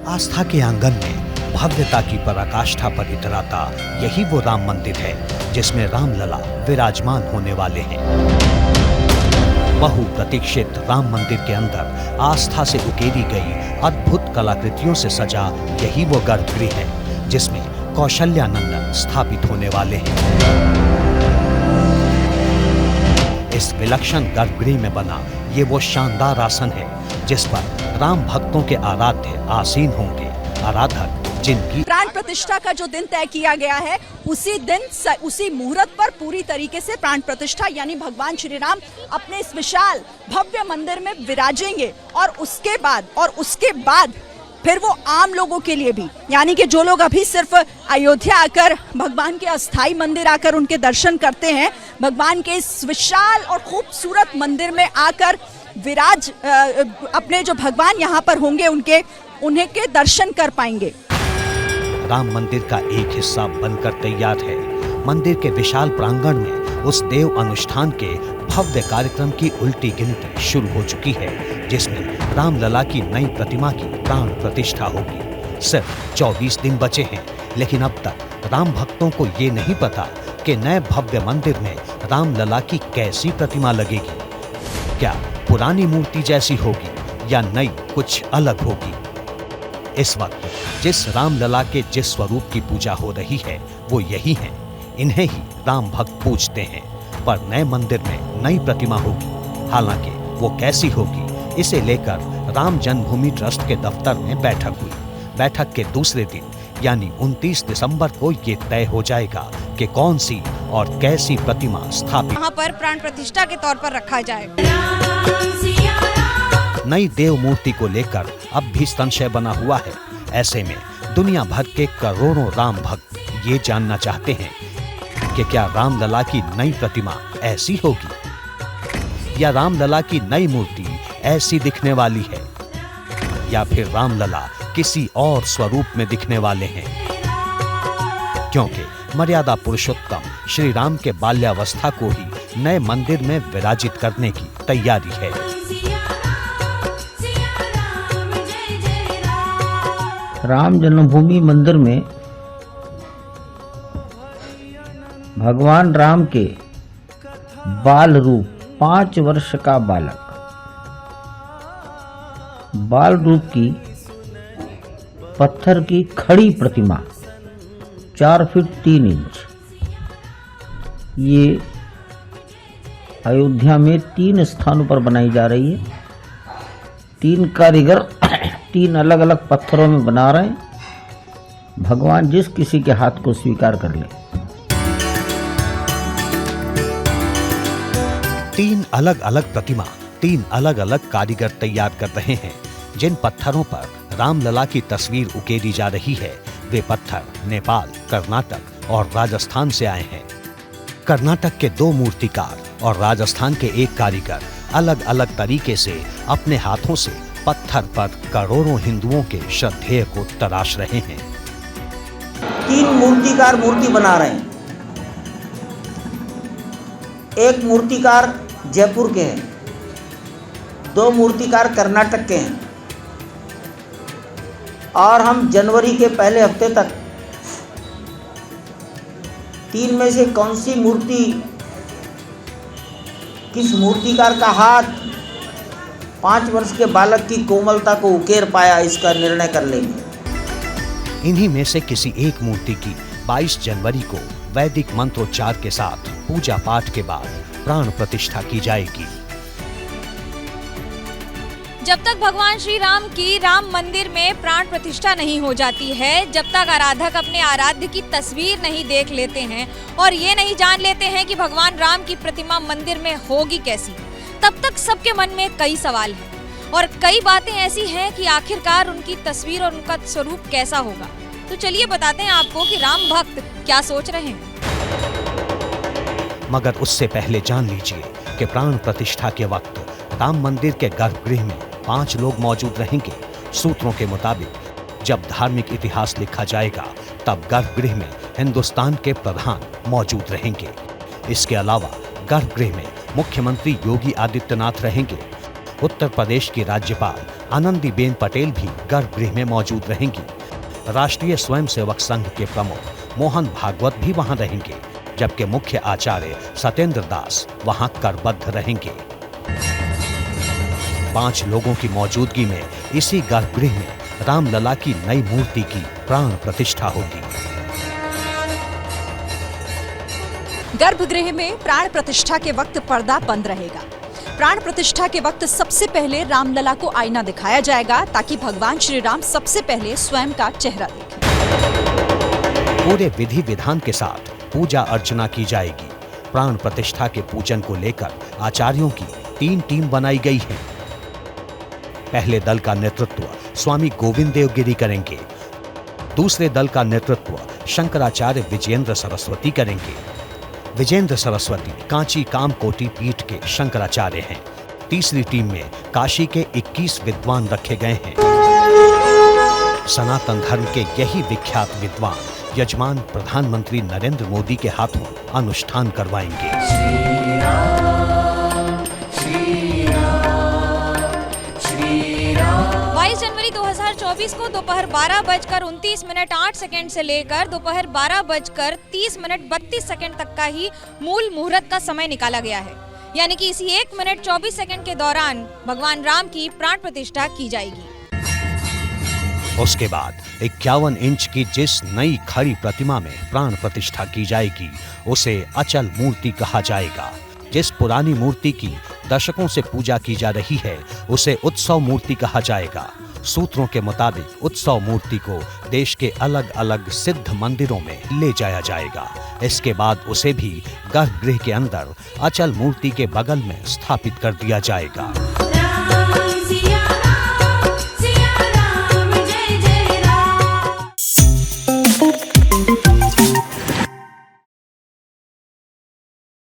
आस्था के आंगन में भव्यता की पराकाष्ठा पर इतराता यही वो राम मंदिर है जिसमें रामलला विराजमान होने वाले हैं। बहुप्रतीक्षित राम मंदिर के अंदर आस्था से उकेरी गई अद्भुत कलाकृतियों से सजा यही वो गर्भगृह है जिसमें कौशल्यानंदन स्थापित होने वाले हैं। इस विलक्षण गर्भगृह में बना ये वो शानदार आसन है जिस पर राम भक्तों के आराध्य आसीन होंगे। आराधक जिनकी प्राण प्रतिष्ठा का जो दिन तय किया गया है उसी दिन उसी मुहूर्त पर पूरी तरीके से प्राण प्रतिष्ठा यानी भगवान श्री राम अपने इस विशाल भव्य मंदिर में विराजेंगे और उसके बाद फिर वो आम लोगों के लिए भी यानी कि जो लोग अभी सिर्फ अयोध्या आकर भगवान के अस्थाई मंदिर आकर उनके दर्शन करते हैं, भगवान के इस विशाल और खूबसूरत मंदिर में आकर अपने जो भगवान यहाँ पर होंगे उन्हें के दर्शन कर पाएंगे। राम मंदिर का एक हिस्सा बनकर तैयार है। मंदिर के विशाल प्रांगण में उस देव अनुष्ठान के भव्य कार्यक्रम की उल्टी गिनती शुरू हो चुकी है जिसमें रामलला की नई प्रतिमा की प्राण प्रतिष्ठा होगी। सिर्फ 24 दिन बचे हैं, लेकिन अब तक राम भक्तों को ये नहीं पता कि नए भव्य मंदिर में रामलला की कैसी प्रतिमा लगेगी। क्या पुरानी मूर्ति जैसी होगी या नई कुछ अलग होगी? इस वक्त जिस रामलला के जिस स्वरूप की पूजा हो रही है वो यही हैं। इन्हें ही राम भक्त पूजते हैं। पर नए मंदिर में नई प्रतिमा होगी। हालांकि वो कैसी होगी, इसे लेकर राम जन्मभूमि ट्रस्ट के दफ्तर में बैठक हुई। बैठक के दूसरे दिन यानी 29 दिसंबर को ये तय हो जाएगा कि कौन सी और कैसी प्रतिमा स्थापित यहाँ पर प्राण प्रतिष्ठा के तौर पर रखा जाए। नई देव मूर्ति को लेकर अब भी संशय बना हुआ है। ऐसे में दुनिया भर के करोड़ों राम भक्त ये जानना चाहते हैं कि क्या रामलला की नई प्रतिमा ऐसी होगी या रामलला की नई मूर्ति ऐसी दिखने वाली है या फिर रामलला किसी और स्वरूप में दिखने वाले हैं। क्योंकि मर्यादा पुरुषोत्तम श्री राम के बाल्यावस्था को ही नए मंदिर में विराजित करने की तैयारी है। राम जन्मभूमि मंदिर में भगवान राम के बाल रूप 5 वर्ष का बाल रूप की पत्थर की खड़ी प्रतिमा 4 फीट 3 इंच ये अयोध्या में 3 स्थानों पर बनाई जा रही है। 3 कारीगर 3 अलग अलग पत्थरों में बना रहे हैं। भगवान जिस किसी के हाथ को स्वीकार कर ले। 3 अलग अलग प्रतिमा 3 अलग अलग कारीगर तैयार कर रहे हैं। जिन पत्थरों पर रामलला की तस्वीर उकेरी जा रही है वे पत्थर नेपाल, कर्नाटक और राजस्थान से आए हैं। कर्नाटक के 2 मूर्तिकार और राजस्थान के 1 कारीगर अलग अलग तरीके से अपने हाथों से पत्थर पर करोड़ों हिंदुओं के श्रद्धेय को तराश रहे हैं। 3 मूर्तिकार मूर्ति बना रहे हैं। एक मूर्तिकार जयपुर के हैं, 2 मूर्तिकार कर्नाटक के हैं और हम जनवरी के पहले हफ्ते तक 3 में से कौन सी मूर्ति किस मूर्तिकार का हाथ 5 वर्ष के बालक की कोमलता को उकेर पाया इसका निर्णय कर लेंगे। इन्हीं में से किसी एक मूर्ति की 22 जनवरी को वैदिक मंत्रोच्चार के साथ पूजा पाठ के बाद प्राण प्रतिष्ठा की जाएगी। जब तक भगवान श्री राम की राम मंदिर में प्राण प्रतिष्ठा नहीं हो जाती है, जब तक आराधक अपने आराध्य की तस्वीर नहीं देख लेते हैं और ये नहीं जान लेते हैं कि भगवान राम की प्रतिमा मंदिर में होगी कैसी, तब तक सबके मन में कई सवाल हैं और कई बातें ऐसी हैं कि आखिरकार उनकी तस्वीर और उनका स्वरूप कैसा होगा। तो चलिए बताते हैं आपको कि राम भक्त क्या सोच रहे हैं। मगर उससे पहले जान लीजिए कि प्राण प्रतिष्ठा के वक्त राम मंदिर के गर्भगृह में 5 लोग मौजूद रहेंगे। सूत्रों के मुताबिक जब धार्मिक इतिहास लिखा जाएगा तब गर्भगृह में हिंदुस्तान के प्रधान मौजूद रहेंगे। इसके अलावा गर्भगृह में मुख्यमंत्री योगी आदित्यनाथ रहेंगे। उत्तर प्रदेश की राज्यपाल आनंदीबेन पटेल भी गर्भगृह में मौजूद रहेंगी। राष्ट्रीय स्वयंसेवक संघ के प्रमुख मोहन भागवत भी वहां रहेंगे, जबकि मुख्य आचार्य सत्येंद्र दास वहां करबद्ध रहेंगे। 5 लोगों की मौजूदगी में इसी गर्भगृह में रामलला की नई मूर्ति की प्राण प्रतिष्ठा होगी। गर्भगृह में प्राण प्रतिष्ठा के वक्त पर्दा बंद रहेगा। प्राण प्रतिष्ठा के वक्त सबसे पहले रामलला को आईना दिखाया जाएगा ताकि भगवान श्री राम सबसे पहले स्वयं का चेहरा देखें। पूरे विधि विधान के साथ पूजा अर्चना की जाएगी। प्राण प्रतिष्ठा के पूजन को लेकर आचार्यों की 3 टीम बनाई गई है। पहले दल का नेतृत्व स्वामी गोविंद देव गिरी करेंगे। दूसरे दल का नेतृत्व शंकराचार्य विजयेंद्र सरस्वती करेंगे। विजयेंद्र सरस्वती कांची कामकोटि पीठ के शंकराचार्य हैं। तीसरी टीम में काशी के 21 विद्वान रखे गए हैं। सनातन धर्म के यही विख्यात विद्वान यजमान प्रधानमंत्री नरेंद्र मोदी के हाथों अनुष्ठान करवाएंगे। 22 जनवरी 2024 को दोपहर 12:29:08 से लेकर दोपहर 12:30:32 तक का ही मूल मुहूर्त का समय निकाला गया है। यानी कि इसी 1 मिनट 24 सेकंड के दौरान भगवान राम की प्राण प्रतिष्ठा की जाएगी। उसके बाद 51 इंच की जिस नई खड़ी प्रतिमा में प्राण प्रतिष्ठा की जाएगी उसे अचल मूर्ति कहा जाएगा। जिस पुरानी मूर्ति की दशकों से पूजा की जा रही है उसे उत्सव मूर्ति कहा जाएगा। सूत्रों के मुताबिक उत्सव मूर्ति को देश के अलग अलग सिद्ध मंदिरों में ले जाया जाएगा। इसके बाद उसे भी गर्भगृह के अंदर अचल मूर्ति के बगल में स्थापित कर दिया जाएगा।